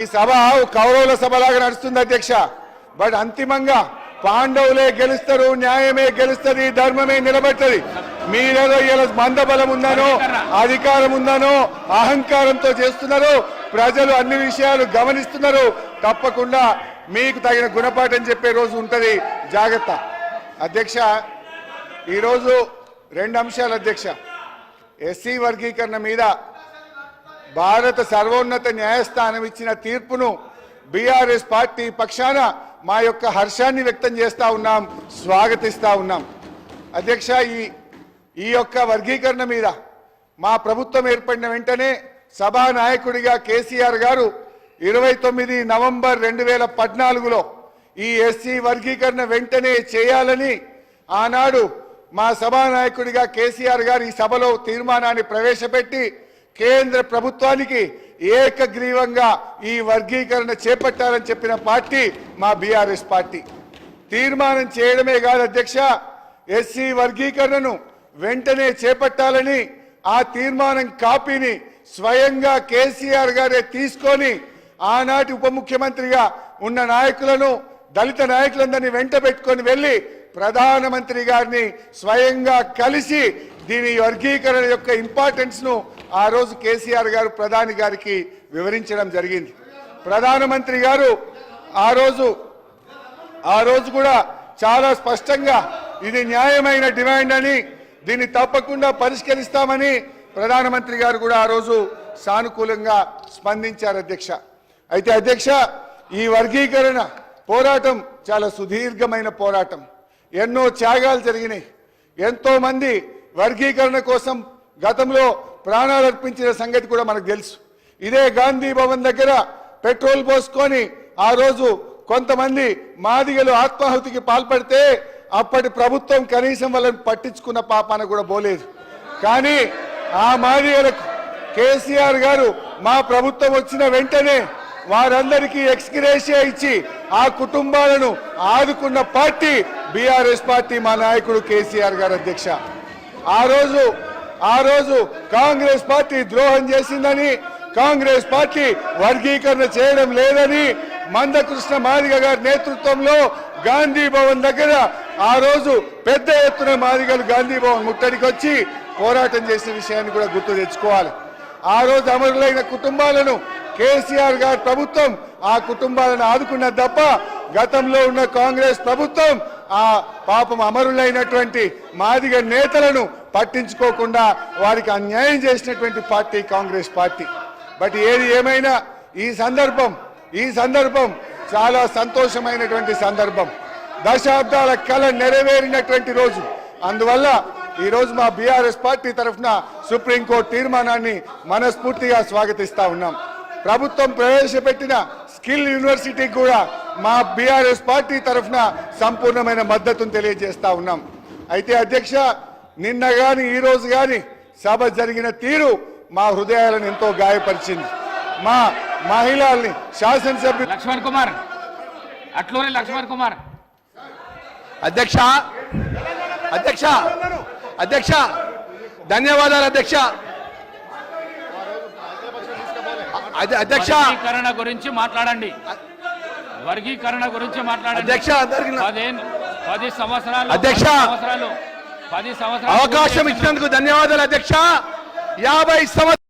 ఈ సభ కౌరవుల సభలాగా నడుస్తుంది అధ్యక్ష. బట్ అంతిమంగా పాండవులే గెలుస్తారు, న్యాయమే గెలుస్తుంది, ధర్మమే నిలబెట్టది. మీరేదో ఇలా మందబలం ఉందనో అధికారం ఉందనో అహంకారంతో చేస్తున్నారు. ప్రజలు అన్ని విషయాలు గమనిస్తున్నారు. తప్పకుండా మీకు తగిన గుణపాఠం చెప్పే రోజు ఉంటది, జాగ్రత్త. అధ్యక్ష, ఈరోజు రెండు అంశాలు అధ్యక్ష. ఎస్సీ వర్గీకరణ మీద భారత సర్వోన్నత న్యాయస్థానం ఇచ్చిన తీర్పును బీఆర్ఎస్ పార్టీ పక్షాన మా యొక్క హర్షాన్ని వ్యక్తం చేస్తా ఉన్నాం, స్వాగతిస్తా ఉన్నాం. అధ్యక్ష, ఈ యొక్క వర్గీకరణ మీద మా ప్రభుత్వం ఏర్పడిన వెంటనే సభానాయకుడిగా కేసీఆర్ గారు 29 నవంబర్ 2014లో ఈ ఎస్సీ వర్గీకరణ వెంటనే చేయాలని ఆనాడు మా సభానాయకుడిగా కేసీఆర్ గారు ఈ సభలో తీర్మానాన్ని ప్రవేశపెట్టి కేంద్ర ప్రభుత్వానికి ఏకగ్రీవంగా ఈ వర్గీకరణ చేపట్టాలని చెప్పిన పార్టీ మా బీఆర్ఎస్ పార్టీ. తీర్మానం చేయడమే కాదు అధ్యక్ష, ఎస్సీ వర్గీకరణను వెంటనే చేపట్టాలని ఆ తీర్మానం కాపీని స్వయంగా కేసీఆర్ గారే తీసుకొని ఆనాటి ఉప ముఖ్యమంత్రిగా ఉన్న నాయకులను, దళిత నాయకులందరినీ వెంట పెట్టుకొని వెళ్లి ప్రధానమంత్రి గారిని స్వయంగా కలిసి దీని వర్గీకరణ యొక్క ఇంపార్టెన్స్ ను ఆ రోజు కేసీఆర్ గారు ప్రధాని గారికి వివరించడం జరిగింది. ప్రధానమంత్రి గారు ఆ రోజు కూడా చాలా స్పష్టంగా ఇది న్యాయమైన డిమాండ్ అని, దీన్ని తప్పకుండా పరిష్కరిస్తామని ప్రధానమంత్రి గారు కూడా ఆ రోజు సానుకూలంగా స్పందించారు అధ్యక్ష. అయితే అధ్యక్ష, ఈ వర్గీకరణ పోరాటం చాలా సుదీర్ఘమైన పోరాటం. ఎన్నో త్యాగాలు జరిగినాయి. ఎంతో మంది వర్గీకరణ కోసం గతంలో ప్రాణాలు అర్పించిన సంగతి కూడా మనకు తెలుసు. ఇదే గాంధీ భవన్ దగ్గర పెట్రోల్ పోసుకొని ఆ రోజు కొంతమంది మాదిగలు ఆత్మాహుతికి పాల్పడితే అప్పటి ప్రభుత్వం కనీసం వాళ్ళని పట్టించుకున్న పాపాన కూడా పోలేదు. కానీ ఆ మాదిగలకు కేసీఆర్ గారు మా ప్రభుత్వం వచ్చిన వెంటనే వారందరికీ ఎక్స్గ్రేషియా ఇచ్చి ఆ కుటుంబాలను ఆదుకున్న పార్టీ బీఆర్ఎస్ పార్టీ, మా నాయకుడు కేసీఆర్ గారు అధ్యక్ష. ఆ రోజు కాంగ్రెస్ పార్టీ ద్రోహం చేసిందని, కాంగ్రెస్ పార్టీ వర్గీకరణ చేయడం లేదని మందకృష్ణ మాదిగ గారి నేతృత్వంలో గాంధీ భవన్ దగ్గర ఆ రోజు పెద్ద ఎత్తున మాదిగలు గాంధీ భవన్ ముట్టడికి వచ్చి పోరాటం చేసిన విషయాన్ని కూడా గుర్తు తెచ్చుకోవాలి. ఆ రోజు అమరులైన కుటుంబాలను కేసీఆర్ గారి ప్రభుత్వం ఆ కుటుంబాలను ఆదుకున్నది తప్ప గతంలో ఉన్న కాంగ్రెస్ ప్రభుత్వం ఆ పాపం అమరులైనటువంటి మాదిగ నేతలను పట్టించుకోకుండా వారికి అన్యాయం చేసినటువంటి పార్టీ కాంగ్రెస్ పార్టీ. బట్ ఏది ఏమైనా ఈ సందర్భం చాలా సంతోషమైనటువంటి సందర్భం. దశాబ్దాల కళ నెరవేరినటువంటి రోజు. అందువల్ల ఈ రోజు మా బీఆర్ఎస్ పార్టీ తరఫున సుప్రీంకోర్టు తీర్మానాన్ని మనస్ఫూర్తిగా స్వాగతిస్తా ఉన్నాం. ప్రభుత్వం ప్రవేశపెట్టిన స్కిల్ యూనివర్సిటీకి కూడా మా బీఆర్ఎస్ పార్టీ తరఫున సంపూర్ణమైన మద్దతును తెలియజేస్తా ఉన్నాం. అయితే అధ్యక్ష, నిన్న గాని ఈ రోజు గాని సభ జరిగిన తీరు మా హృదయాలను ఎంతో గాయపరిచింది. మా మహిళల్ని శాసనసభ్యులు లక్ష్మణ్ కుమార్ అట్లూరి లక్ష్మణ్ కుమార్ అధ్యక్ష అధ్యక్ష అధ్యక్ష ధన్యవాదాలు అధ్యక్ష. అధ్యక్ష, వర్గీకరణ గురించి మాట్లాడండి. వర్గీకరణ గురించి మాట్లాడండి అధ్యక్ష. 10 సంవత్సరాలు అధ్యక్ష, 10 సంవత్సరాలు అవకాశం ఇచ్చినందుకు ధన్యవాదాలు అధ్యక్ష. 50 సంవత్సరాలు